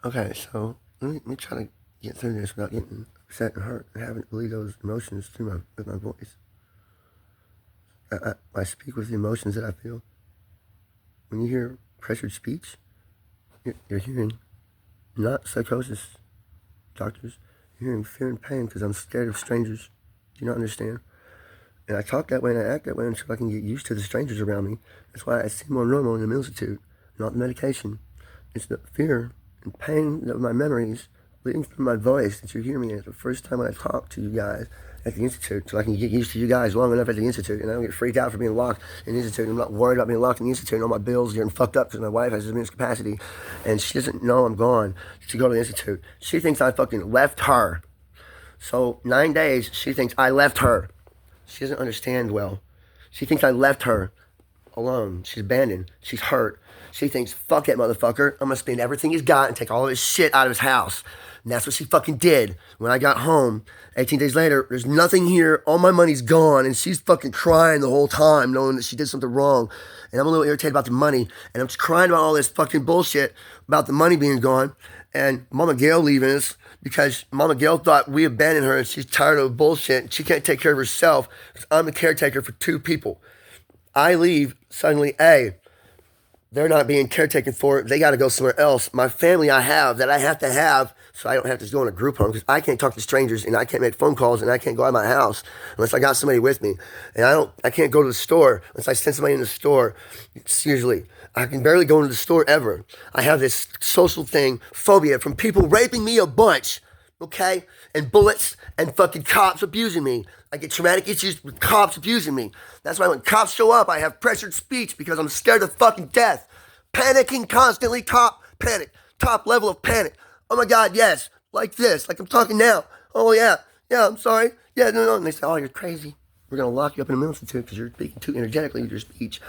Okay, so let me try to get through this without getting upset and hurt and having to believe those emotions through with my voice. I speak with the emotions that I feel. When you hear pressured speech, you're hearing not psychosis, doctors. You're hearing fear and pain because I'm scared of strangers. Do you not understand? And I talk that way and I act that way until I can get used to the strangers around me. That's why I seem more normal in the institute, not the medication. It's the fear and pain of my memories leading through my voice that you hear me at the first time when I talk to you guys at the institute, so I can get used to you guys long enough at the institute, and I don't get freaked out for being locked in the institute. I'm not worried about being locked in the institute and all my bills getting fucked up because my wife has diminished capacity, and she doesn't know I'm gone to go to the institute. She thinks I fucking left her. So 9 days, she thinks I left her. She doesn't understand well. She thinks I left her alone. She's abandoned. She's hurt. She thinks, fuck that motherfucker. I'm gonna spend everything he's got and take all of his shit out of his house. And that's what she fucking did. When I got home, 18 days later, there's nothing here. All my money's gone. And she's fucking crying the whole time, knowing that she did something wrong. And I'm a little irritated about the money. And I'm just crying about all this fucking bullshit about the money being gone. And Mama Gail leaving us because Mama Gail thought we abandoned her and she's tired of bullshit. She can't take care of herself because I'm the caretaker for two people. I leave, suddenly, hey, they're not being caretaken for. They got to go somewhere else. My family I have that I have to have so I don't have to go in a group home because I can't talk to strangers and I can't make phone calls and I can't go out of my house unless I got somebody with me. And I can't go to the store unless I send somebody in the store. Seriously, I can barely go into the store ever. I have this social thing, phobia from people raping me a bunch, okay? And bullets and fucking cops abusing me. I get traumatic issues with cops abusing me. That's why when cops show up, I have pressured speech because I'm scared of fucking death. Panicking constantly, cop panic, top level of panic. Oh my God, yes, like this, like I'm talking now. Oh yeah, I'm sorry. Yeah, no. And they say, oh, you're crazy. We're gonna lock you up in a mental institute because you're speaking too energetically with your speech.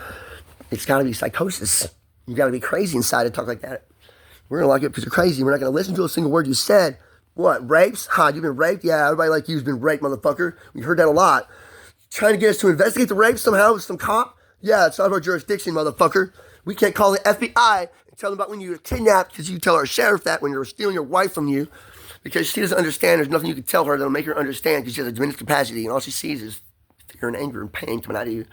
It's gotta be psychosis. You gotta be crazy inside to talk like that. We're gonna lock you up because you're crazy. We're not gonna listen to a single word you said. What, rapes? Ha, you've been raped? Yeah, everybody like you's been raped, motherfucker. We heard that a lot. Trying to get us to investigate the rape somehow with some cop? Yeah, it's out of our jurisdiction, motherfucker. We can't call the FBI and tell them about when you were kidnapped because you tell our sheriff that when you were stealing your wife from you because she doesn't understand. There's nothing you can tell her that'll make her understand because she has a diminished capacity and all she sees is fear and anger and pain coming out of you.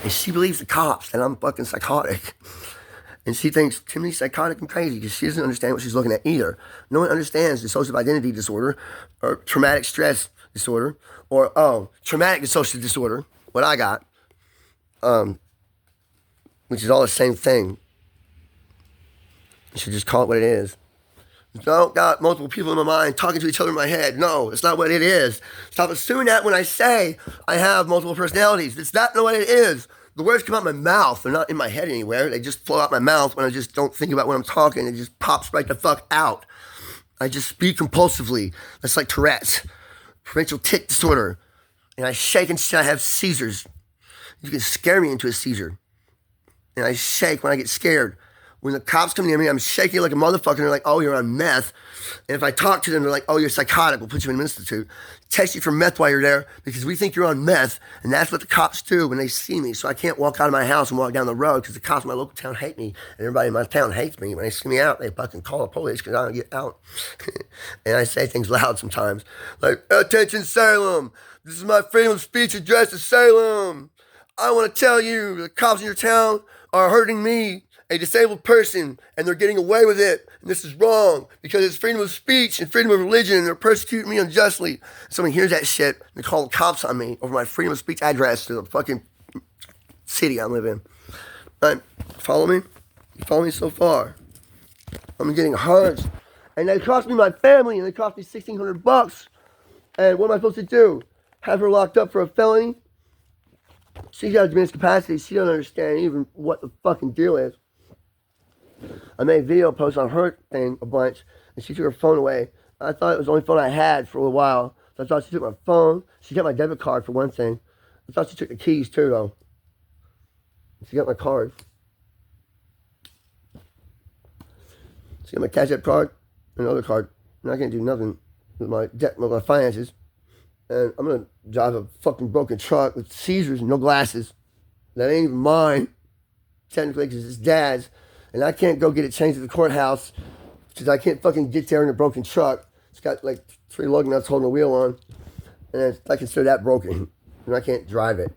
And she believes the cops that I'm fucking psychotic. And she thinks Timmy's psychotic and crazy because she doesn't understand what she's looking at either. No one understands dissociative identity disorder or traumatic stress disorder or, traumatic dissociative disorder, what I got, which is all the same thing. You should just call it what it is. Don't got multiple people in my mind talking to each other in my head. No, it's not what it is. Stop assuming that when I say I have multiple personalities. It's not what it is. The words come out my mouth. They're not in my head anywhere. They just flow out my mouth when I just don't think about what I'm talking. It just pops right the fuck out. I just speak compulsively. That's like Tourette's. Parental tic disorder. And I shake and I have seizures. You can scare me into a seizure. And I shake when I get scared. When the cops come near me, I'm shaking like a motherfucker. And they're like, oh, you're on meth. And if I talk to them, they're like, oh, you're psychotic. We'll put you in an institute. Test you for meth while you're there because we think you're on meth. And that's what the cops do when they see me. So I can't walk out of my house and walk down the road because the cops in my local town hate me. And everybody in my town hates me. When they see me out, they fucking call the police because I don't get out. And I say things loud sometimes. Like, attention, Salem. This is my freedom of speech address to Salem. I want to tell you, the cops in your town are hurting me, a disabled person, and they're getting away with it. And this is wrong because it's freedom of speech and freedom of religion, and they're persecuting me unjustly. Someone hears that shit, they call the cops on me over my freedom of speech address to the fucking city I live in. Right? Follow me? You follow me so far? I'm getting hurt. And they cost me my family, and they cost me $1,600. And what am I supposed to do? Have her locked up for a felony? She's got a diminished capacity. She don't understand even what the fucking deal is. I made a video post on her thing a bunch, and she took her phone away. I thought it was the only phone I had for a while. So I thought she took my phone. She got my debit card for one thing. I thought she took the keys too, though. She got my card. She got my Cash App card and another card. And I can't do nothing with my debt, with my finances. And I'm gonna drive a fucking broken truck with seizures and no glasses. That ain't even mine, technically, because it's Dad's. And I can't go get it changed at the courthouse because I can't fucking get there in a broken truck. It's got like 3 lug nuts holding the wheel on, and I consider that broken, and I can't drive it.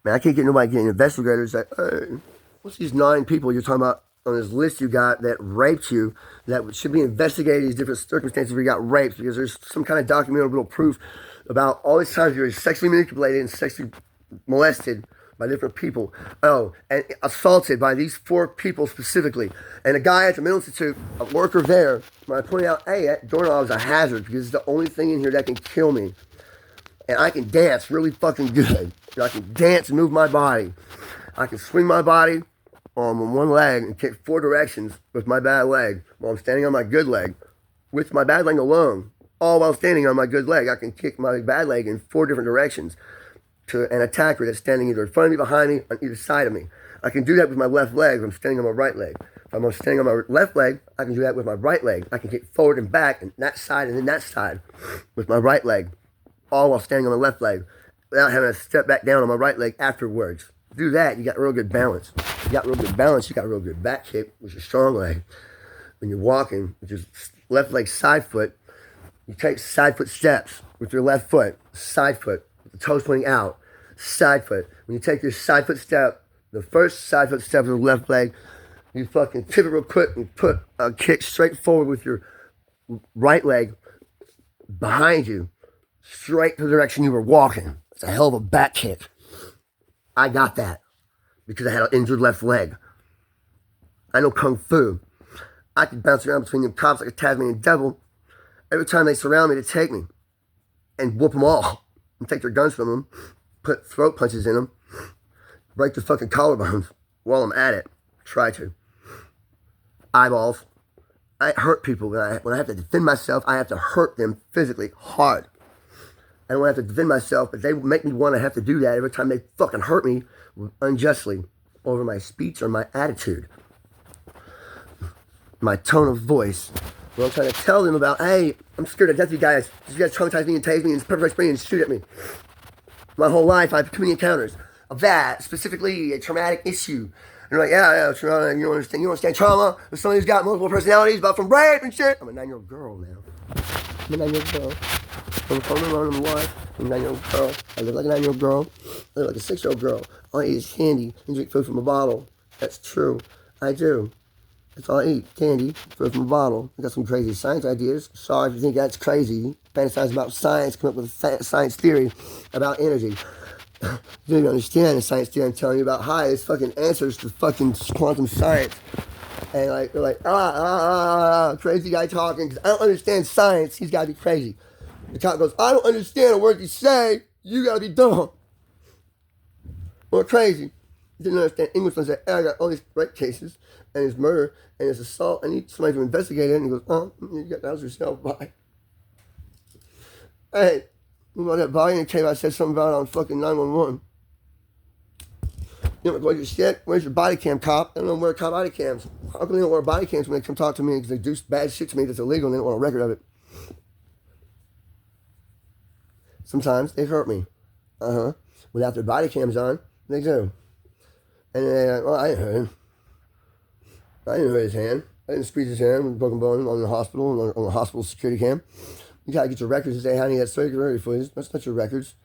Man, I can't get nobody getting investigators that, hey, what's these 9 people you're talking about on this list you got that raped you, that should be investigated these different circumstances where you got raped, because there's some kind of documentable proof about all these times you're sexually manipulated and sexually molested by different people. Oh, and assaulted by these 4 people specifically. And a guy at the mental institute, a worker there, when I pointed out, hey, that doorknob is a hazard because it's the only thing in here that can kill me. And I can dance really fucking good. I can dance and move my body. I can swing my body on one leg and kick 4 directions with my bad leg while I'm standing on my good leg. With my bad leg alone, all while standing on my good leg, I can kick my bad leg in 4 different directions to an attacker that's standing either in front of me, behind me, on either side of me. I can do that with my left leg if I'm standing on my right leg. If I'm standing on my left leg, I can do that with my right leg. I can kick forward and back and that side and then that side with my right leg, all while standing on my left leg without having to step back down on my right leg afterwards. Do that, you got real good balance. You got real good balance, you got real good back kick with your strong leg. When you're walking with your left leg side foot, you take side foot steps with your left foot, side foot, with the toes pointing out, side foot. When you take your side foot step, the first side foot step with the left leg, you fucking pivot real quick and put a kick straight forward with your right leg behind you, straight to the direction you were walking. It's a hell of a back kick. I got that because I had an injured left leg. I know Kung Fu. I can bounce around between them cops like a Tasmanian devil every time they surround me to take me and whoop them all and take their guns from them, put throat punches in them, break their fucking collarbones while I'm at it. Try to. Eyeballs. I hurt people. When I have to defend myself, I have to hurt them physically hard. I don't have to defend myself, but they make me want to have to do that every time they fucking hurt me unjustly over my speech or my attitude, my tone of voice. When I'm trying to tell them about, hey, I'm scared to death of you guys. You guys traumatize me and tase me and pepper spray and shoot at me. My whole life, I've had too many encounters of that, specifically a traumatic issue. And they're like, yeah, trauma, you don't understand trauma. If somebody's got multiple personalities, but from rape and shit. I'm a 9-year-old girl now. I'm a 9-year-old girl. I'm phone alone in my life. I'm a 9-year-old girl. I live like a 9-year-old girl. I live like a 6-year-old girl. All I eat is candy and drink food from a bottle. That's true. I do. That's all I eat. Candy, food from a bottle. I got some crazy science ideas. Sorry if you think that's crazy. Fantasize about science, come up with a science theory about energy. You don't even understand the science theory I'm telling you about. Hi, it's fucking answers to fucking quantum science. And like, they're like, crazy guy talking, because I don't understand science. He's got to be crazy. The cop goes, I don't understand a word you say. You got to be dumb. Or crazy. He didn't understand English and said, hey, I got all these rape cases, and it's murder, and it's assault. I need somebody to investigate it. And he goes, oh, you got that yourself. Bye. Hey, you know that volume came I said something about on fucking 911. You know, where's your shit? Where's your body cam, cop? I don't know where cop body cams. How come they don't wear body cams when they come talk to me because they do bad shit to me that's illegal and they don't want a record of it? Sometimes they hurt me. Without their body cams on, they do. And they're like, well, I didn't hurt him. I didn't hurt his hand. I didn't squeeze his hand with a broken bone on the hospital, on the hospital security cam. You gotta get your records and say, honey, that's surgery footage. That's not your records.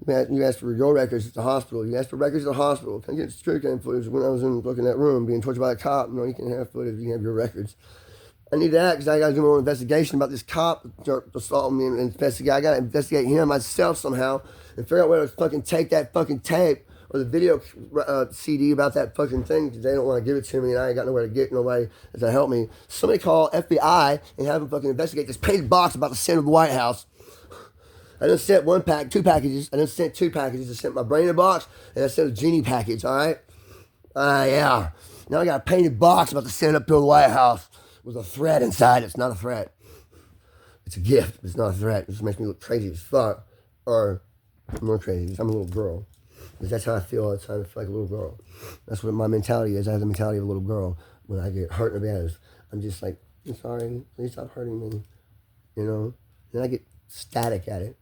You asked for your records at the hospital. You asked for records at the hospital. Can I get security cam footage when I was in that room being tortured by a cop? No, you can't have footage. You can have your records. I need that because I gotta do my own investigation about this cop assaulting me and investigate. I gotta investigate him myself somehow and figure out where to fucking take that fucking tape or the video CD about that fucking thing because they don't want to give it to me and I ain't got nowhere to get nobody to help me. Somebody call FBI and have them fucking investigate this paid box about the center of the White House. I done sent two packages. I done sent 2 packages. I sent my brain in a box and I sent a genie package, all right? Yeah. Now I got a painted box about to send up to the White House with a threat inside. It's not a threat. It's a gift. It's not a threat. It just makes me look crazy as fuck. Or more crazy. I'm a little girl. Because that's how I feel all the time. I feel like a little girl. That's what my mentality is. I have the mentality of a little girl. When I get hurt in the bad, I'm just like, I'm sorry. Please stop hurting me. You know? Then I get static at it.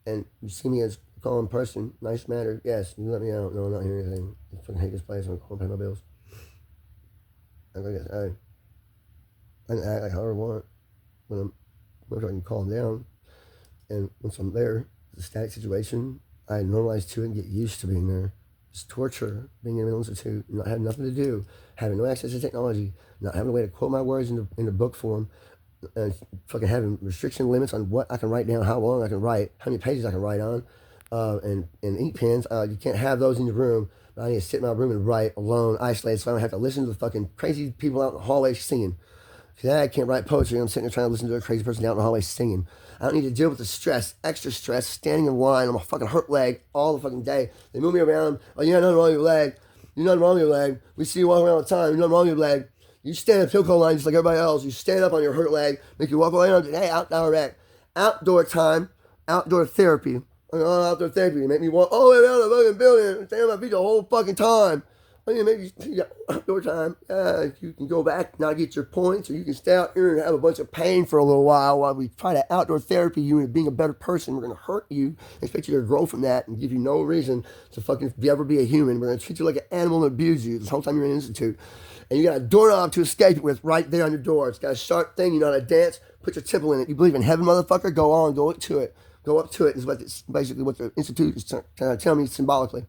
And you see me as calm person, nice manner. Yes, you let me out. No, I'm not hearing anything. I fucking hate this place. I'm going to pay my bills. I guess I can act like however I want when I can calm down. And once I'm there, it's a static situation. I normalize to it and get used to being there. It's torture being in a mental institute, not having nothing to do, having no access to technology, not having a way to quote my words in the book form, and fucking having restriction limits on what I can write down, how long I can write, how many pages I can write on, and ink pens. You can't have those in your room. I need to sit in my room and write alone, isolated, so I don't have to listen to the fucking crazy people out in the hallway singing. Because I can't write poetry. I'm sitting there trying to listen to a crazy person out in the hallway singing. I don't need to deal with the stress, extra stress, standing in line on my fucking hurt leg all the fucking day. They move me around. Oh, you got nothing wrong with your leg. You nothing wrong with your leg. We see you walking around all the time. You nothing wrong with your leg. You stand in a pill call line just like everybody else. You stand up on your hurt leg. Make you walk away on hey, outdoor rec. Outdoor time. Outdoor therapy. Outdoor therapy. You make me walk all the way around the fucking building. Stand on my feet the whole fucking time. Maybe outdoor time. You can go back, not get your points, or you can stay out here and have a bunch of pain for a little while we try to outdoor therapy you into being a better person. We're going to hurt you, expect you to grow from that, and give you no reason to fucking ever be a human. We're going to treat you like an animal and abuse you this whole time you're in an institute. And you got a doorknob to escape it with right there on your door. It's got a sharp thing. You know how to dance. Put your temple in it. You believe in heaven, motherfucker? Go on. Go up to it. Go up to it is what it's basically what the institute is trying to tell me symbolically.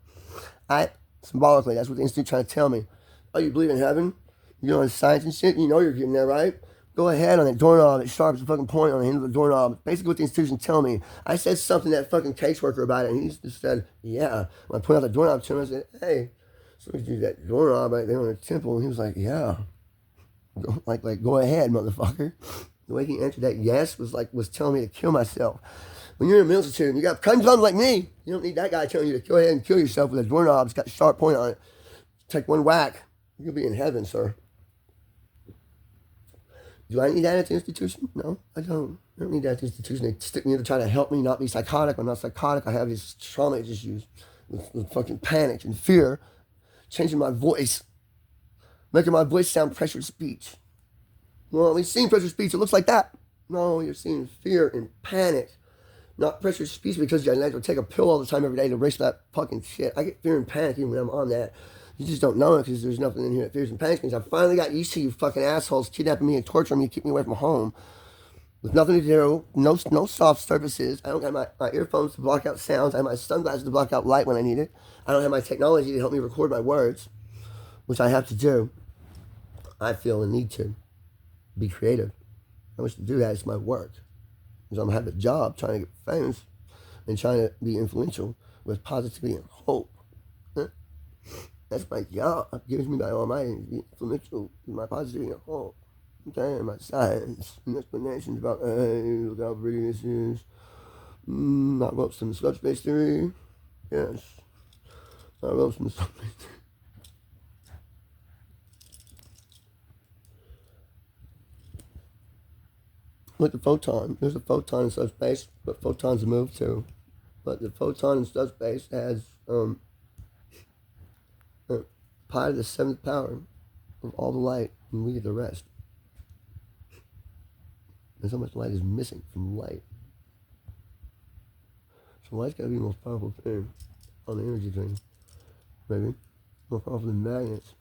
Symbolically, that's what the institute trying to tell me. Oh, you believe in heaven? You know in science and shit? You know you're getting there, right? Go ahead on that doorknob. It's sharp as a fucking point on the end of the doorknob. Basically what the institution tell me. I said something to that fucking caseworker about it, and he just said, yeah. When I pointed out the doorknob to him, I said, hey, so we do that doorknob right there on the temple. And he was like, yeah. Like, go ahead, motherfucker. The way he answered that yes was telling me to kill myself. When you're in a mental institute and you got condoms like me, you don't need that guy telling you to go ahead and kill yourself with a doorknob. It's got a sharp point on it. Take one whack. You'll be in heaven, sir. Do I need that at the institution? No, I don't. I don't need that at the institution. They stick me in to try to help me not be psychotic. I'm not psychotic. I have these trauma issues with fucking panic and fear, changing my voice, making my voice sound pressured speech. Well, we've seen pressured speech. It looks like that. No, you're seeing fear and panic. Not pressured speech because I like to take a pill all the time every day to erase that fucking shit. I get fear and panic even when I'm on that. You just don't know it because there's nothing in here that fears and panics me. I finally got used to you fucking assholes kidnapping me and torturing me, keep me away from home. With nothing to do, no soft surfaces. I don't have my earphones to block out sounds. I have my sunglasses to block out light when I need it. I don't have my technology to help me record my words, which I have to do. I feel a need to be creative. I wish to do that. It's my work. Because I'm going to have a job trying to get famous and trying to be influential with positivity and hope. Huh? That's my job. It gives me by Almighty to be influential with my positivity and hope. Okay, and my science and explanations about, hey, look how pretty this is. I wrote some subspace theory. Yes. I wrote some subspace theory. Look at the photon. There's a photon in subspace, but photons move too. But the photon in subspace has pi to the 7th power of all the light, and we get the rest. And so much light is missing from light. So light's got to be the most powerful thing on the energy thing. Maybe more powerful than magnets.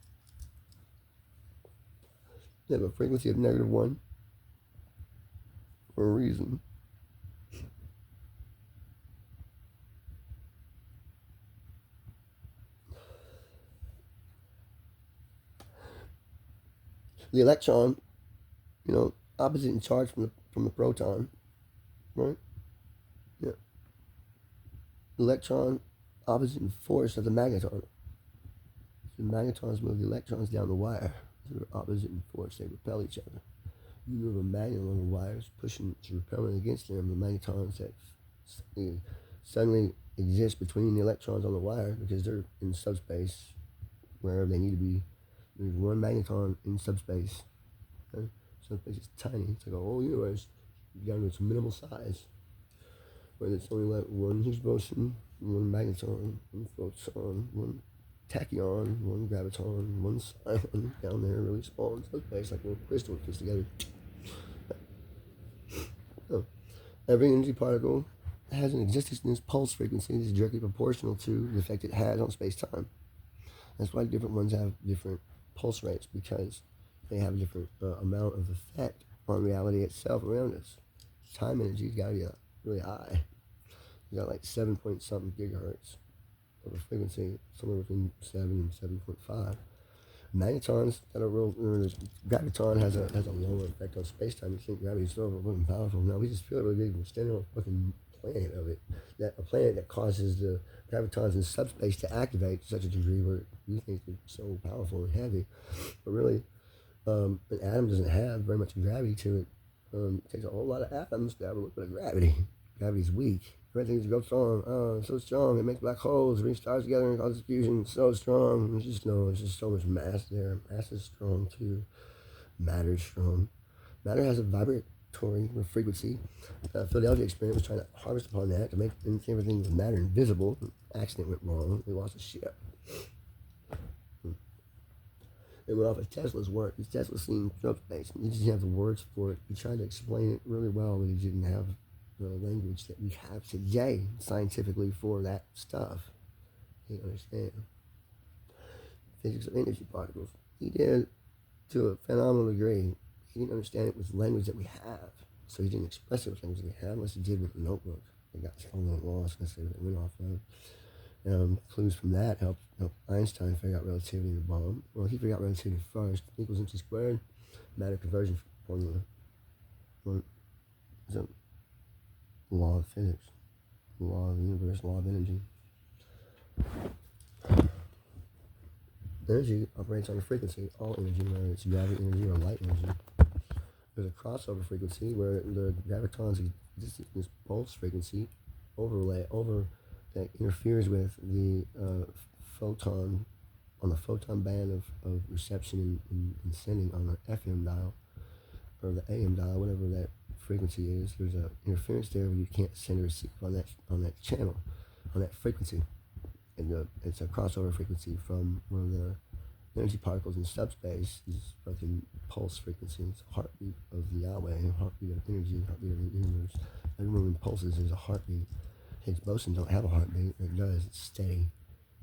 They have a frequency of -1. For a reason. The electron, opposite in charge from the proton, right? Yeah. The electron opposite in force of the magneton. The magnetons move the electrons down the wire. They're opposite in force. They repel each other. You move a magnet along the wires, pushing, repelling against them, the magnetons that suddenly exist between the electrons on the wire because they're in subspace, wherever they need to be. There's one magneton in subspace. Okay? Subspace is tiny. It's like a whole universe down to its minimal size. Where it's only like one Higgs boson, one magneton, one photon, one tachyon, one graviton, one scion down there really small in subspace, like a little crystal fits together. So, every energy particle has an existence in this pulse frequency that's directly proportional to the effect it has on space-time. That's why different ones have different pulse rates, because they have a different amount of effect on reality itself around us. Time energy's got to be really high. You got like 7 point something gigahertz of a frequency, somewhere between 7 and 7.5. Magnetons got a real, graviton has a lower effect on space-time. You think gravity's so overwhelming powerful. No, we just feel it really big. We're standing on a fucking planet of it. A planet that causes the gravitons in subspace to activate to such a degree where we think it's so powerful and heavy. But really, an atom doesn't have very much gravity to it. It takes a whole lot of atoms to have a little bit of gravity. Gravity's weak. Everything's go strong. Oh, so strong. It makes black holes, brings stars together and causes fusion. So strong. It's just so much mass there. Mass is strong too. Matter's strong. Matter has a vibratory frequency. Philadelphia experiment was trying to harvest upon that to make everything with matter invisible. Accident went wrong. They lost a ship. It went off of Tesla's work. Tesla's seen subspace. He didn't have the words for it. He tried to explain it really well, but he didn't have the language that we have today scientifically for that stuff. You understand? Physics of energy particles. He did to a phenomenal degree. He didn't understand it with language that we have. So he didn't express it with language that we have unless he did with the notebook. It got stolen and lost because it went off of. Clues from that helped Einstein figure out relativity in the bomb. Well, he figured out relativity first. Equals MC squared, matter conversion formula. Well, it's a law of physics, law of the universe, law of energy. Energy operates on a frequency. All energy, whether it's gravity energy or light energy. There's a crossover frequency where the gravitons exist in this pulse frequency that interferes with the photon on the photon band of reception and sending on the FM dial or the AM dial, whatever that frequency is. There's an interference there where you can't send or receive on that channel, on that frequency. And it's a crossover frequency from one of the energy particles in subspace. This fucking pulse frequency. It's a heartbeat of the Yahweh, heartbeat of energy, heartbeat of the universe. Everyone pulses, there's a heartbeat. Higgs boson don't have a heartbeat. It does. It's steady.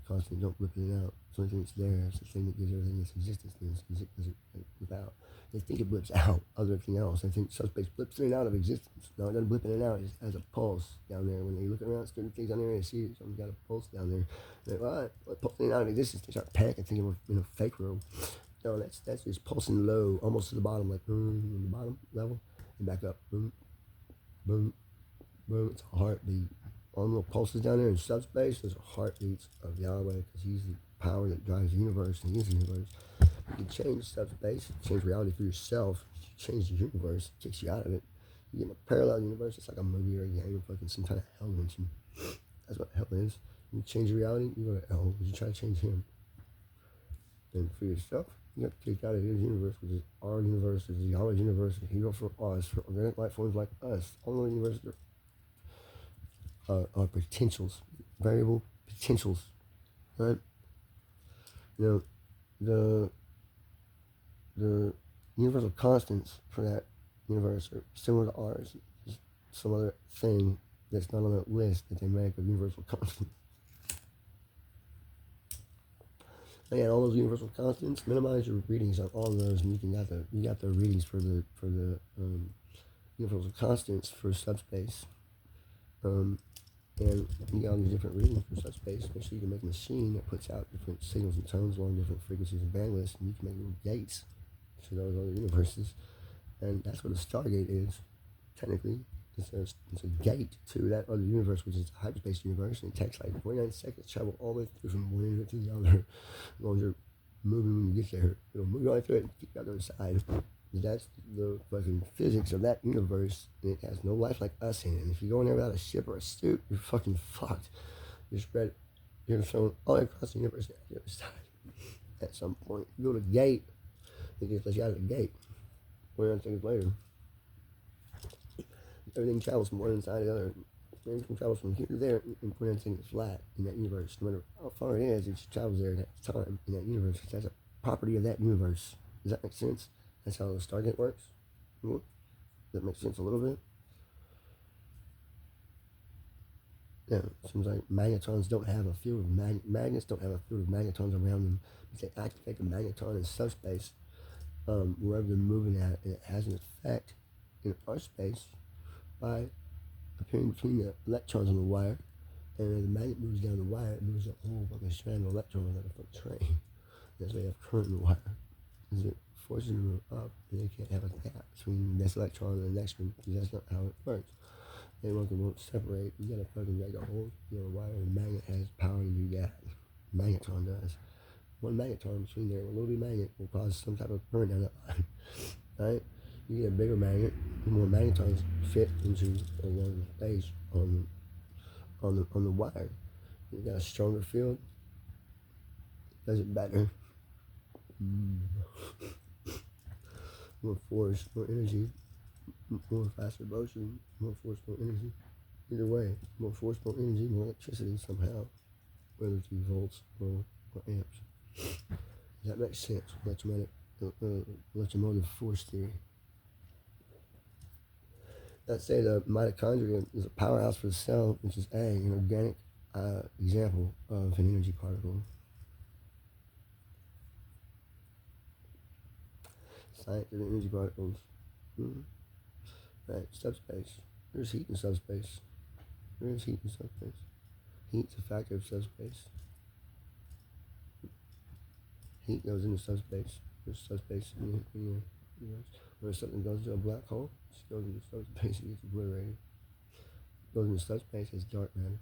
Constantly don't blip in and out. It's the only thing that's there. It's the thing that gives everything its existence. It doesn't blip out. They think it blips out other everything else. They think subspace blips in and out of existence. No, it doesn't blip in and out. It just has a pulse down there. When they look around, certain things down there, they see something's got a pulse down there. They're like, what pulsing in and out of existence? They start panicking, thinking we're in a fake room. No, that's just pulsing low, almost to the bottom, like boom, the bottom level, and back up, boom, boom, boom. It's a heartbeat. All the little pulses down there in subspace, those are heartbeats of Yahweh, because he's the power that drives the universe, and he is the universe. You can change subspace, change reality for yourself. You change the universe, it takes you out of it. You get in a parallel universe, it's like a movie or a game, or fucking some kind of hell dimension. That's what hell is. You change your reality, you go to hell, because you try to change him. And for yourself, you got to take out of his universe, which is our universe, which is Yahweh's universe, a hero for us, for organic life forms like us. All the universes are potentials, variable potentials, right? You know, the universal constants for that universe are similar to ours. Just some other thing that's not on that list that they make of universal constants. Again, all those universal constants. Minimize your readings on all of those, and you got the readings for the universal constants for subspace. And you got all these different readings for subspace. Make sure you can make a machine that puts out different signals and tones along different frequencies and bandwidths, and you can make little gates to those other universes. And that's what a stargate is, technically. It's a gate to that other universe, which is a hyperspace universe, and it takes like 49 seconds to travel all the way through from one end to the other. As long as you're moving when you get there, it'll move right through it and keep you on the other side. That's the fucking physics of that universe, and it has no life like us in it. And if you go in there without a ship or a suit, you're fucking fucked. You're thrown all across the universe at the other side. At some point, you go to the gate, it just lets you out of the gate. 49 seconds later, everything travels from one inside to the other. Everything travels from here to there, and 49 seconds flat in that universe. No matter how far it is, it just travels there at that time in that universe. That's a property of that universe. Does that make sense? That's how the Stargate works. Does that make sense a little bit? Yeah, it seems like magnetons don't have a field of magnets don't have a field of magnetons around them. But they activate the magneton in subspace, wherever they're moving at, and it has an effect in our space by appearing between the electrons on the wire. And as the magnet moves down the wire, it moves a whole fucking strand of electrons like a fucking train. That's why you have current in the wire. Because it forces them to move up, and they can't have a gap between this electron and the next one, because that's not how it works. They won't separate. You gotta fucking make a hole, wire, and the magnet has power to do that. Magneton does. One magneton between there, a little bit of magnet will cause some type of current down that line. Right? You get a bigger magnet, the more magnetons fit into one space on the wire. You got a stronger field, does it better. More force, more energy, more faster motion, more force, more energy. Either way, more force, more energy, more electricity somehow, whether it's volts or amps. That makes sense. Electromotive force theory. Let's say the mitochondria is a powerhouse for the cell, which is an organic example of an energy particle. Science of energy particles. Right, subspace. There's heat in subspace. There is heat in subspace. Heat's a factor of subspace. Heat goes into subspace. There's subspace in the universe. When something goes into a black hole, it just goes into subspace and gets obliterated. It goes into subspace as dark matter.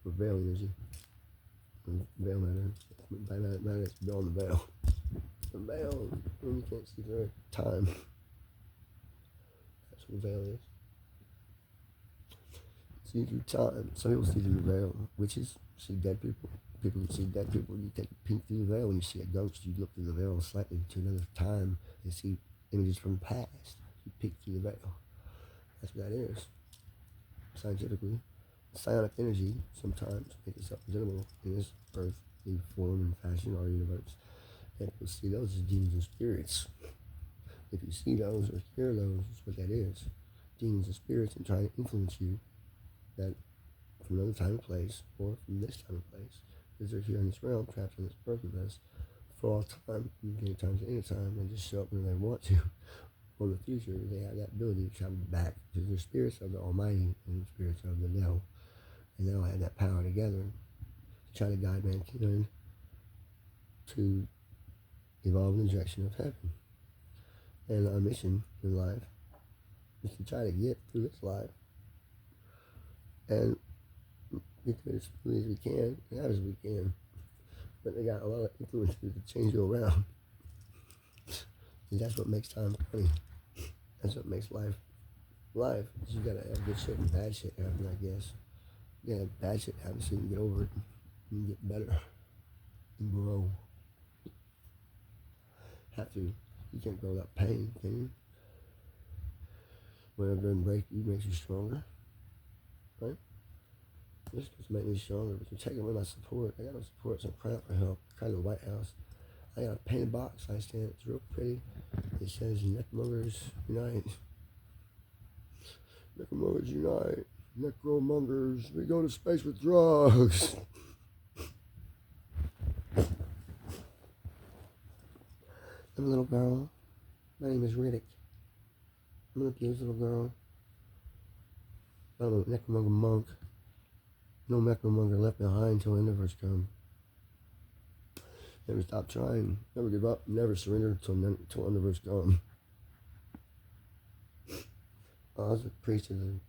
Or veil energy. Or veil matter. By matter, it's beyond the veil. The veil, when you can't see through time. That's what the veil is. See through time. Some people see through the veil. Witches see dead people. People can see dead people. You take a peek through the veil. When you see a ghost, you look through the veil slightly to another time and see images from the past. You peek through the veil. That's what that is. Scientifically, psionic energy sometimes makes itself visible in this earthly form and fashion, our universe. And people see those as demons and spirits. If you see those or hear those, that's what that is. Demons and spirits and trying to influence you that from another time and place or from this time and place. Because they're here in this realm, trapped on this earth with us for all time, from any time to any time, and just show up when they want to. Or in the future, they have that ability to travel back because they're spirits of the Almighty and spirits of the Devil. And they all have that power together to try to guide mankind to evolve in the direction of heaven. And our mission in life is to try to get through this life and get through as smoothly as we can, not as we can. But they got a lot of influences to change you around. And that's what makes time funny. That's what makes life life. You gotta have good shit and bad shit happen, I guess. You gotta have bad shit happen so you can get over it and get better and grow. Have to. You can't grow without pain, can you? Whatever doesn't break you makes you stronger. Right? This doesn't make me stronger, but you're taking away my support. I got no support, so I'm crying out for help. I'm crying to the White House. I got a painted box I stand. It's real pretty. It says Necromongers Unite. Necromongers Unite. Necromongers, we go to space with drugs. I'm a little girl. My name is Riddick. I'm an abused little girl. I'm a necromonger monk. No necromonger left behind till Enderverse come. Never stop trying. Never give up. Never surrender till Enderverse come. I was a priest of the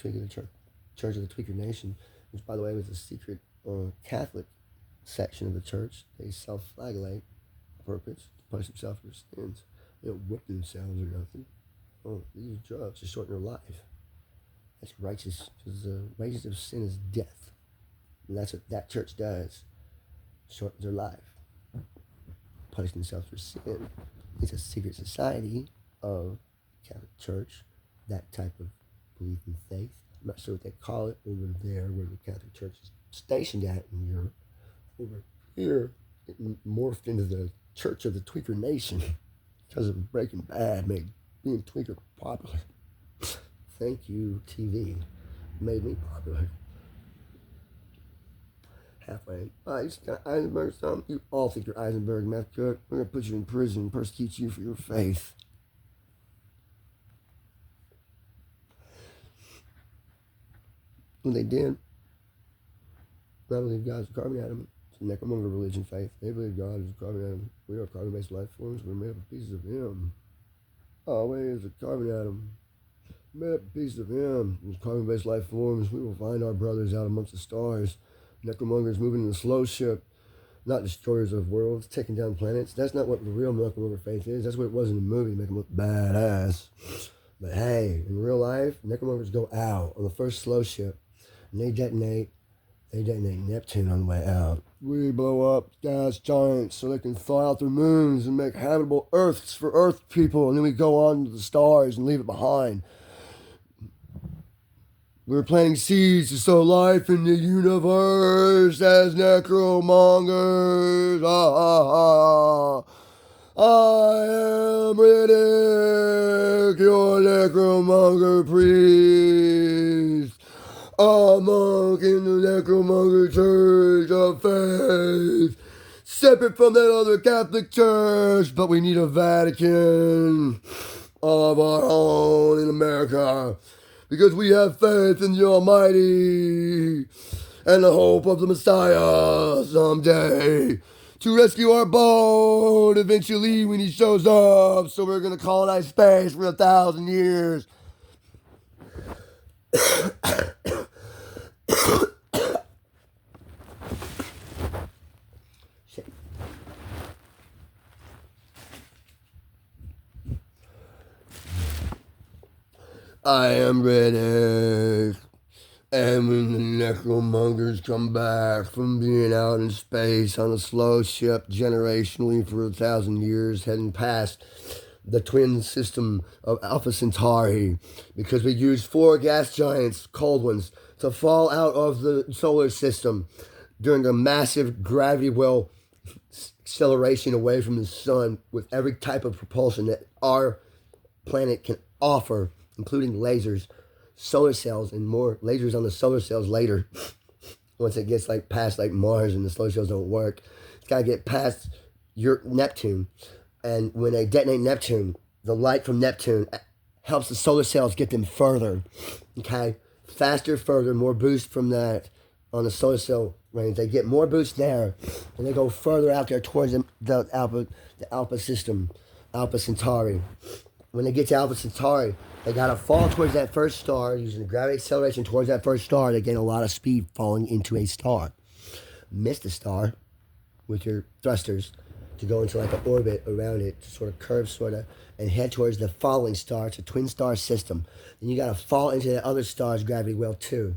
Tweaker Church of the Tweaker Nation, which, by the way, was a secret Catholic section of the church. They self-flagellate on purpose to punish themselves for their sins. They don't whip themselves or nothing. Oh, they use drugs to shorten their life. That's righteous, because the wages of sin is death. And that's what that church does. Shortens their life. Punish themselves for sin. It's a secret society of the Catholic Church, that type of belief and faith. I'm not sure what they call it over there where the Catholic Church is stationed at in Europe. Over here, it morphed into the Church of the Tweaker Nation because of Breaking Bad made being Tweaker popular. Thank you, TV. made me popular. Halfway. You just got Eisenberg or something? You all think you're Eisenberg, meth cook. We're going to put you in prison and persecute you for your faith. When they did, not only God's a carbon atom, it's a necromonger religion faith. They believe God is a carbon atom. We are carbon-based life forms. We're made up of pieces of Him. Always a carbon atom. Made up of pieces of Him. With carbon-based life forms, we will find our brothers out amongst the stars. Necromongers moving in the slow ship, not destroyers of worlds, taking down planets. That's not what the real necromonger faith is. That's what it was in the movie to make them look badass. But hey, in real life, necromongers go out on the first slow ship, and they detonate Neptune on the way out. We blow up gas giants so they can fly out their moons and make habitable Earths for Earth people, and then we go on to the stars and leave it behind. We're planting seeds to sow life in the universe as necromongers. I am Riddick, your necromonger priest. A monk in the necromonger church of faith. Separate from that other Catholic church, but we need a Vatican of our own in America. Because we have faith in the Almighty and the hope of the Messiah someday to rescue our boat eventually when he shows up. So we're going to colonize space for 1,000 years. I am Riddick. And when the necromongers come back from being out in space on a slow ship generationally for 1,000 years, heading past the twin system of Alpha Centauri, because we used 4 gas giants, cold ones, to fall out of the solar system during a massive gravity well acceleration away from the sun with every type of propulsion that our planet can offer, including lasers, solar cells, and more lasers on the solar cells later. Once it gets like past like Mars and the solar cells don't work, it's got to get past your Neptune. And when they detonate Neptune, the light from Neptune helps the solar cells get them further. Okay, faster, further, more boost from that on the solar cell range. They get more boost there, and they go further out there towards the Alpha system, Alpha Centauri. When they get to Alpha Centauri, they gotta fall towards that first star using the gravity acceleration towards that first star. They gain a lot of speed falling into a star. Miss the star with your thrusters to go into like an orbit around it, to sort of curve, and head towards the following star. It's a twin star system. Then you gotta fall into the other star's gravity well too.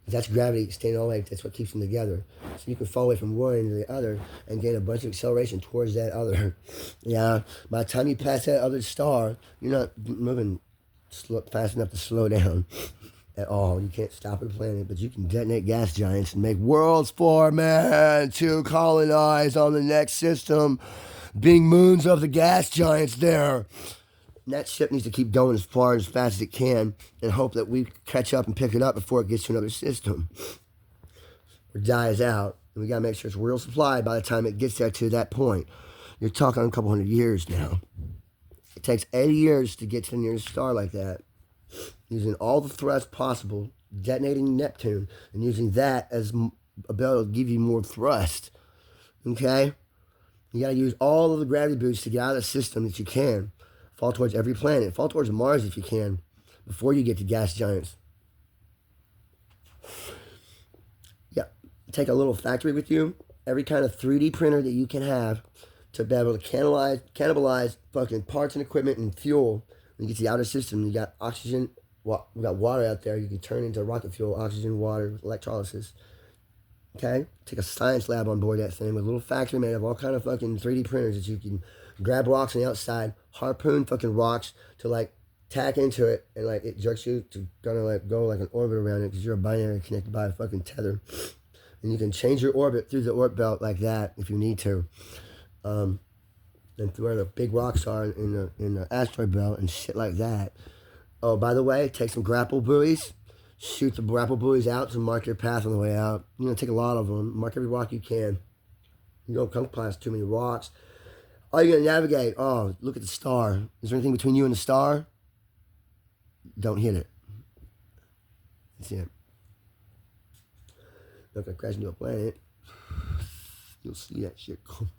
That's gravity staying all the way. That's what keeps them together. So you can fall away from one into the other and gain a bunch of acceleration towards that other. Yeah. By the time you pass that other star, you're not moving fast enough to slow down at all. You can't stop the planet, but you can detonate gas giants and make worlds for man to colonize on the next system, being moons of the gas giants there. And that ship needs to keep going as far as fast as it can and hope that we catch up and pick it up before it gets to another system or dies out. And we got to make sure it's real supply by the time it gets there to that point. You're talking a couple hundred years now. It takes 80 years to get to the nearest star like that, using all the thrust possible, detonating Neptune, and using that as ability to give you more thrust. Okay? You got to use all of the gravity boosts to get out of the system that you can. Fall towards every planet. Fall towards Mars if you can, before you get to gas giants. Yeah. Take a little factory with you. Every kind of 3D printer that you can have to be able to cannibalize fucking parts and equipment and fuel. When you get to the outer system, you got oxygen. We got water out there. You can turn into rocket fuel, oxygen, water, electrolysis. Okay? Take a science lab on board that thing with a little factory made of all kind of fucking 3D printers that you can grab rocks on the outside, harpoon fucking rocks to like tack into it, and like it jerks you to gonna like go like an orbit around it because you're a binary connected by a fucking tether. And you can change your orbit through the orbit belt like that if you need to. And where the big rocks are in the asteroid belt and shit like that. Oh, by the way, take some grapple buoys, shoot the grapple buoys out to mark your path on the way out. You know, take a lot of them. Mark every rock you can. You don't come past too many rocks. Oh, you're going to navigate. Oh, look at the star. Is there anything between you and the star? Don't hit it. That's it. Look, I crash into a planet. You'll see that shit come.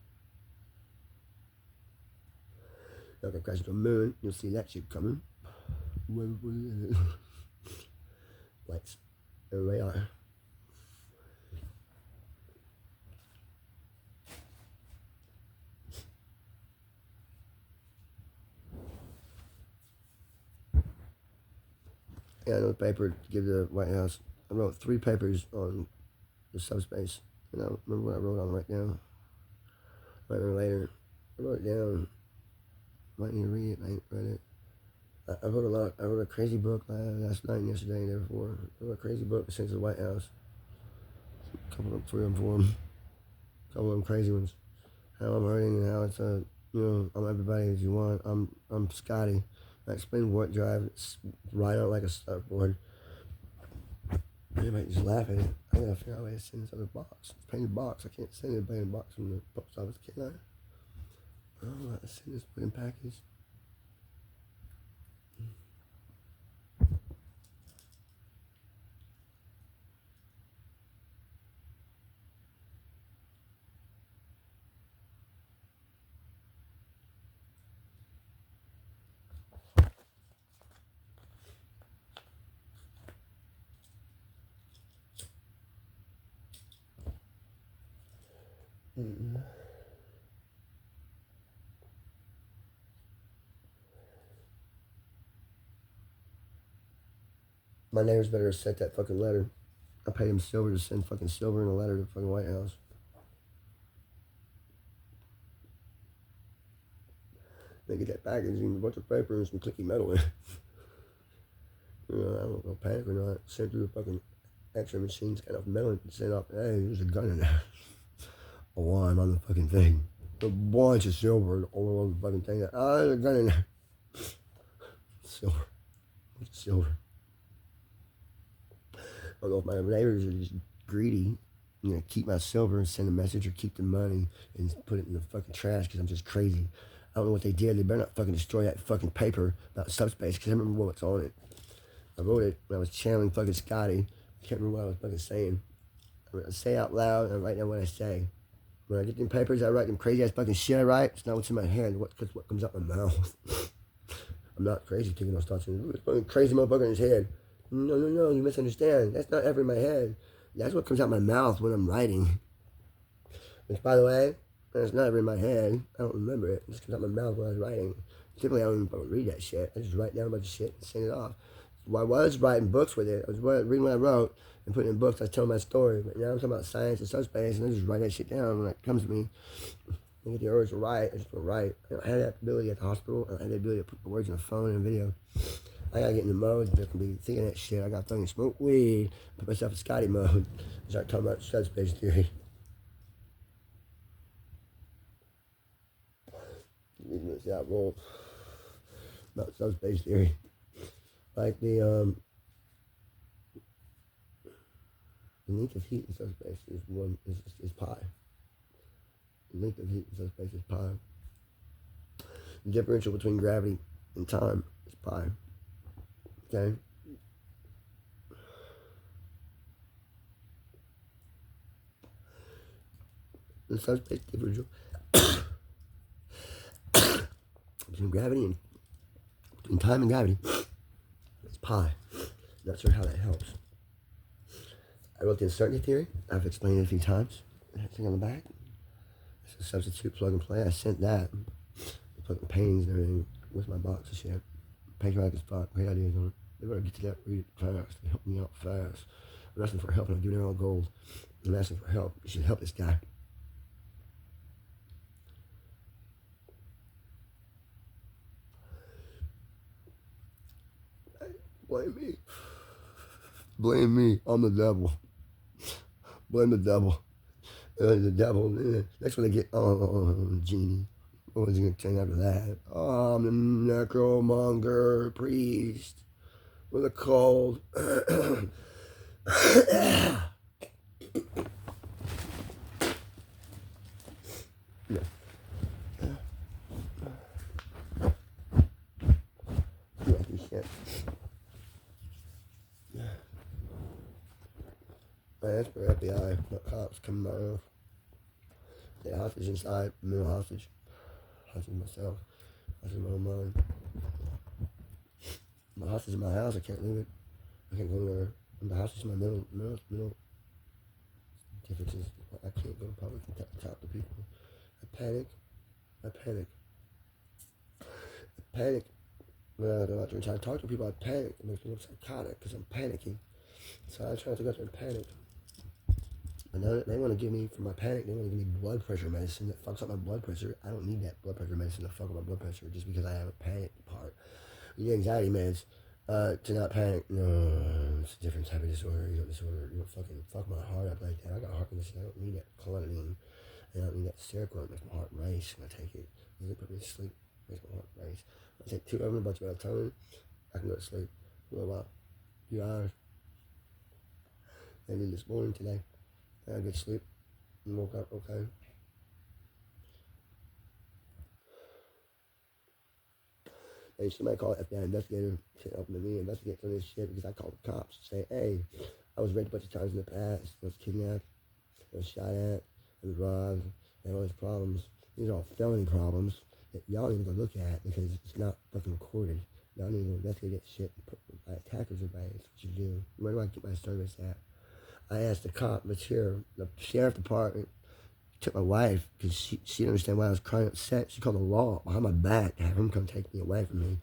Look, I crash into a moon. You'll see that shit coming. Lights. There they are. Yeah, another paper to give the White House. I wrote 3 papers on the subspace. And I remember what I wrote on right now. Might remember later. I wrote it down. Might need to read it. I ain't read it. I wrote a lot. I wrote a crazy book last night and yesterday and the day before. I wrote a crazy book since the White House. A couple of them, 3 of them, 4 of them. A couple of them crazy ones. How I'm hurting and how it's you know, I'm everybody as you want. I'm Scotty. I explain what drive. It's right out like a surfboard. They might just laugh at it. I gotta figure out a way to send this other box. It's a painted box. I can't send it a painted box from the post office, can I? Oh, I send this fucking package. Mm-hmm. My neighbors better have sent that fucking letter. I paid him silver to send fucking silver in a letter to the fucking White House. They get that package and a bunch of paper and some clicky metal in it. You know, I don't know, panic or not. Sent through the fucking X-ray machine, got enough metal and sent off, hey, there's a gun in there. A wine on the fucking thing. A bunch of silver all over the fucking thing. Oh, there's a gun in there. Silver. Silver. I don't know if my neighbors are just greedy, you know, keep my silver and send a message, or keep the money and put it in the fucking trash because I'm just crazy. I don't know what they did. They better not fucking destroy that fucking paper about subspace because I remember what's on it. I wrote it when I was channeling fucking Scotty. I can't remember what I was fucking saying. I say out loud and I write down what I say. When I get them papers, I write them crazy ass fucking shit I write. It's not what's in my head. It's what comes out my mouth. I'm not crazy taking those thoughts in. It's fucking crazy motherfucker in his head. No, you misunderstand. That's not ever in my head. That's what comes out my mouth when I'm writing. Which, by the way, it's not ever in my head. I don't remember it. It just comes out my mouth when I was writing. Typically, I don't even fucking read that shit. I just write down a bunch of shit and send it off. Well, I was writing books with it. I was reading what I wrote and putting it in books. I was telling my story. But now I'm talking about science and subspace, and I just write that shit down when it comes to me. I get the urge to write. I just want to write. I don't have that ability at the hospital. I don't have the ability to put the words on the phone and video. I gotta get in the mode that can be thinking that shit. I gotta fucking smoke weed, put myself in Scotty mode, and start talking about subspace theory. Yeah, well, about subspace theory. Like the length of heat in subspace is pi. The length of heat in subspace is pi. The differential between gravity and time is pi. Okay? The subspace differential between gravity and between time and gravity is pi. Not sure how that helps. I wrote the uncertainty theory. I've explained it a few times. That thing on the back. It's a substitute plug and play. I sent that. Put the paintings and everything with my box of shit. Patriotic as fuck. Great ideas on it. They better get to that, read it fast. They help me out fast. I'm asking for help and I'm giving her all gold. I'm asking for help. You should help this guy. Blame me. Blame me. I'm the devil. Blame the devil. The devil. Next one they get, genie. What was he going to say after that? Oh, I'm the necromonger priest. with a cold. Yeah. Shit. That's for FBI, not cops coming to my roof. The hostage inside, mental hostage. Hostage myself. Hostage my own mind. My hostage in my house, I can't leave it. I can't go anywhere. I'm the hostage in my middle differences. I can't go to public and talk to people. I panic. I panic. When I go out there and try to talk to people, I panic. It makes me look psychotic because I'm panicking. So I try to go out there and panic. And they want to give me, for my panic, they want to give me blood pressure medicine that fucks up my blood pressure. I don't need that blood pressure medicine to fuck up my blood pressure just because I have a panic part. The anxiety meds to not panic. No, it's a different type of disorder. You don't fucking fuck my heart up like that. I got heart condition. I don't need that clonidine. I don't need that Seroquel. It makes my heart race when I take it. It doesn't put me to sleep. It makes my heart race. I take 2 of them, a bunch of melatonin. I can go to sleep for a little while. A few hours. I did this morning today. I had good sleep and woke up okay. And somebody called FBI investigator to help me investigate some of this shit because I called the cops to say, hey, I was raped a bunch of times in the past. I was kidnapped. I was shot at. I was robbed. I had all these problems. These are all felony problems that y'all need to go look at because it's not fucking recorded. Y'all need to go investigate that shit and put my attackers away. That's what you do. Where do I get my service at? I asked the cop that's here, the sheriff department, took my wife because she didn't understand why I was crying upset. She called the law behind my back to have him come take me away from me.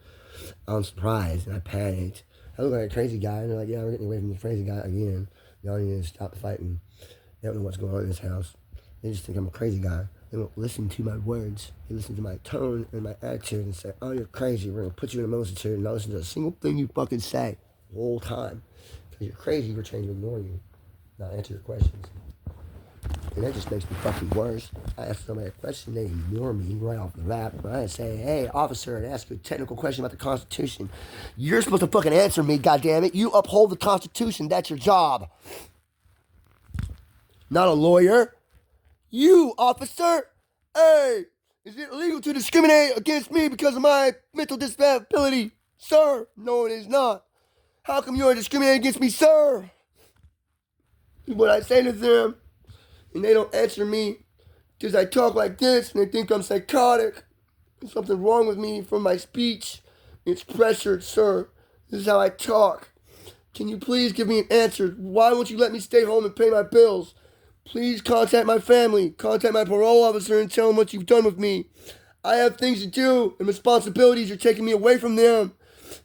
I was surprised and I panicked. I look like a crazy guy and they're like, yeah, we're getting away from this crazy guy again. Y'all need to stop fighting. They don't know what's going on in this house. They just think I'm a crazy guy. They won't listen to my words. They listen to my tone and my attitude and say, oh, you're crazy. We're going to put you in a mental institute and not listen to a single thing you fucking say the whole time. Because you're crazy, we're trying to ignore you. Not answer your questions. And that just makes me fucking worse. I ask somebody a question, they ignore me right off the bat. When I say, hey, officer, and ask you a technical question about the Constitution, you're supposed to fucking answer me, goddammit. You uphold the Constitution. That's your job. Not a lawyer. You, officer. Hey, is it illegal to discriminate against me because of my mental disability? Sir, no, it is not. How come you are discriminating against me, sir? What I say to them, and they don't answer me because I talk like this and they think I'm psychotic. There's something wrong with me from my speech. It's pressured, sir. This is how I talk. Can you please give me an answer? Why won't you let me stay home and pay my bills? Please contact my family, contact my parole officer and tell them what you've done with me. I have things to do and responsibilities. You're taking me away from them.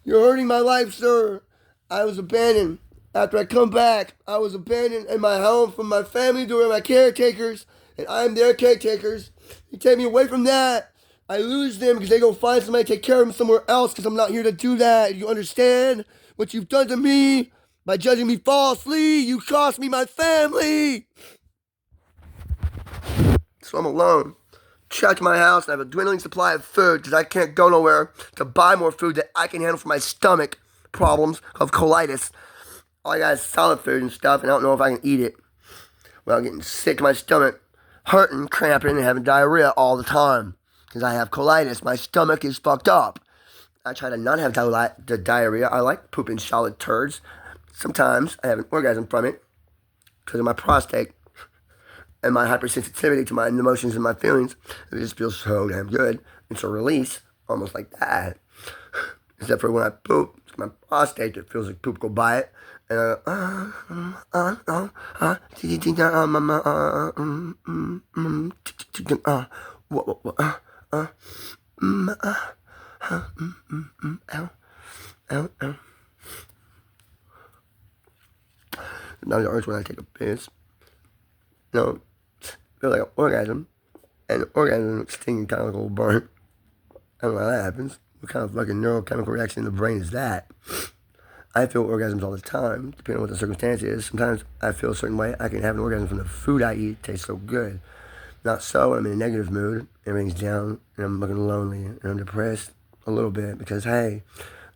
You're hurting my life, sir. I was abandoned. After I come back, I was abandoned in my home from my family to my caretakers, and I'm their caretakers. You take me away from that, I lose them because they go find somebody to take care of them somewhere else because I'm not here to do that. You understand what you've done to me by judging me falsely? You cost me my family. So I'm alone, trapped in my house, and I have a dwindling supply of food because I can't go nowhere to buy more food that I can handle for my stomach problems of colitis. All I got is solid food and stuff, and I don't know if I can eat it without getting sick to my stomach, hurting, cramping, and having diarrhea all the time. Because I have colitis. My stomach is fucked up. I try to not have the diarrhea. I like pooping solid turds. Sometimes I have an orgasm from it because of my prostate and my hypersensitivity to my emotions and my feelings. It just feels so damn good. It's a release, almost like that. Except for when I poop, it's my prostate that feels like poop go by it. And now it hurts when I take a piss. No, feel like an orgasm, and an orgasm stinging kind of like a little burn. I don't know how that happens. What kind of fucking neurochemical reaction in the brain is that? I feel orgasms all the time, depending on what the circumstance is. Sometimes I feel a certain way. I can have an orgasm from the food I eat. It tastes so good. Not so when I'm in a negative mood. Everything's down, and I'm looking lonely, and I'm depressed a little bit because, hey,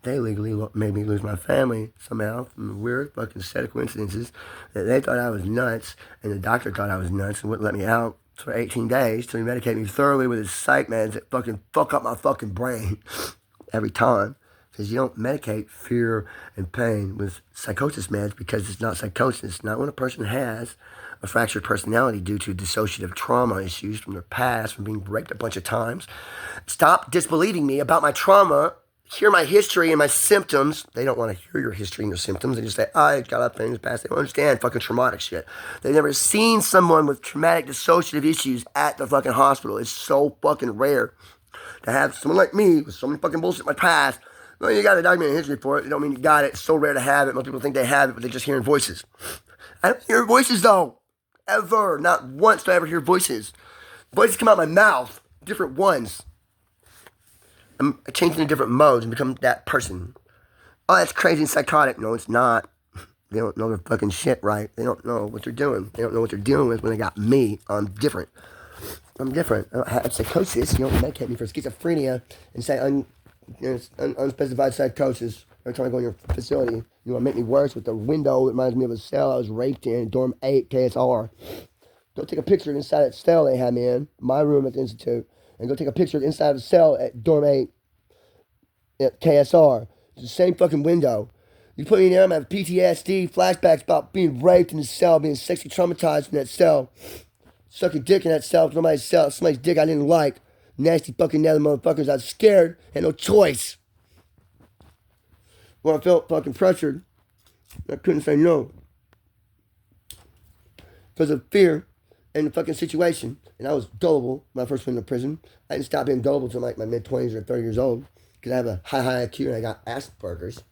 They legally made me lose my family somehow from a weird fucking set of coincidences. That they thought I was nuts, and the doctor thought I was nuts and wouldn't let me out for 18 days till he medicated me thoroughly with his psych meds that fucking fuck up my fucking brain every time. Because you don't medicate fear and pain with psychosis meds because it's not psychosis. Not when a person has a fractured personality due to dissociative trauma issues from their past, from being raped a bunch of times. Stop disbelieving me about my trauma. Hear my history and my symptoms. They don't want to hear your history and your symptoms. They just say, I got a lot of things past. They don't understand fucking traumatic shit. They've never seen someone with traumatic dissociative issues at the fucking hospital. It's so fucking rare to have someone like me with so many fucking bullshit in my past. Well, you got a documented history for it. It don't mean you got it. It's so rare to have it. Most people think they have it, but they're just hearing voices. I don't hear voices, though. Ever. Not once do I ever hear voices. Voices come out of my mouth. Different ones. I'm changing to different modes and become that person. Oh, that's crazy and psychotic. No, it's not. They don't know their fucking shit right. They don't know what they're doing. They don't know what they're dealing with when they got me. I'm different. I don't have psychosis. You don't medicate me for schizophrenia and say unspecified psychosis. Every time I go in your facility, you want to make me worse with the window that reminds me of a cell I was raped in, dorm 8, KSR. Go take a picture inside that cell they had me in, my room at the Institute, and go take a picture inside of the cell at dorm 8 at KSR. It's the same fucking window. You put me in there, I'm having PTSD, flashbacks about being raped in the cell, being sexually traumatized in that cell, sucking dick in that cell, somebody's dick I didn't like. Nasty fucking nether motherfuckers. I was scared, had no choice. When I felt fucking pressured, I couldn't say no. Because of fear and the fucking situation. And I was gullible when I first went into prison. I didn't stop being gullible until like my mid-20s or 30 years old. Because I have a high IQ and I got Asperger's.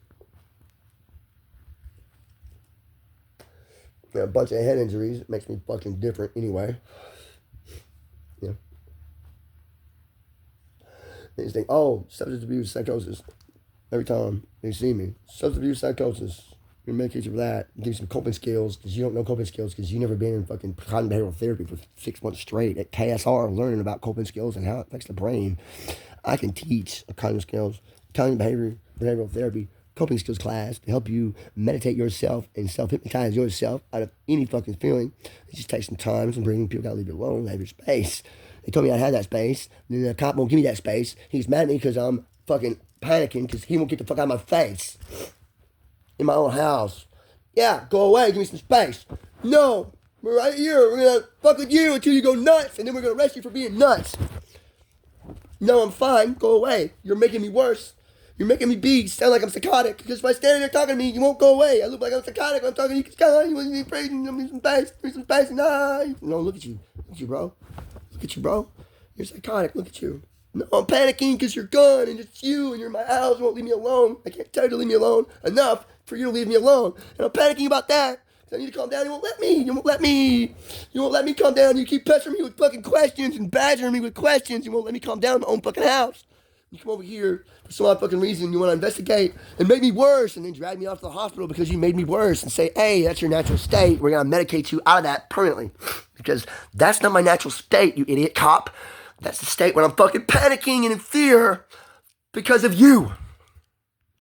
A bunch of head injuries. It makes me fucking different anyway. Yeah. They just think, oh, substance abuse, psychosis. Every time they see me. Substance abuse, psychosis. We're going to medicate you for that. Give you some coping skills, because you don't know coping skills, because you've never been in fucking cognitive behavioral therapy for 6 months straight at KSR, learning about coping skills and how it affects the brain. I can teach a cognitive behavioral therapy, coping skills class to help you meditate yourself and self-hypnotize yourself out of any fucking feeling. It just takes some time. Some bringing people got to leave you alone, have your space. They told me I had that space. And then the cop won't give me that space. He's mad at me because I'm fucking panicking because he won't get the fuck out of my face. In my own house. Yeah, go away. Give me some space. No, we're right here. We're going to fuck with you until you go nuts. And then we're going to arrest you for being nuts. No, I'm fine. Go away. You're making me worse. You're making me sound like I'm psychotic. Because if I stand there talking to me, you won't go away. I look like I'm psychotic. I'm talking to you. You want me afraid. Give me some space. Give me some space. Nah. No, look at you. Look at you, bro. Look at you, bro. You're psychotic. Look at you. No, I'm panicking because you're gone and it's you and you're in my house. You won't leave me alone. I can't tell you to leave me alone enough for you to leave me alone. And I'm panicking about that. I need to calm down. You won't let me. You won't let me. You won't let me calm down. You keep pestering me with fucking questions and badgering me with questions. You won't let me calm down in my own fucking house. You come over here for some odd fucking reason. You want to investigate and make me worse and then drag me off to the hospital because you made me worse and say, hey, that's your natural state. We're going to medicate you out of that permanently. Because that's not my natural state, you idiot cop. That's the state when I'm fucking panicking and in fear because of you.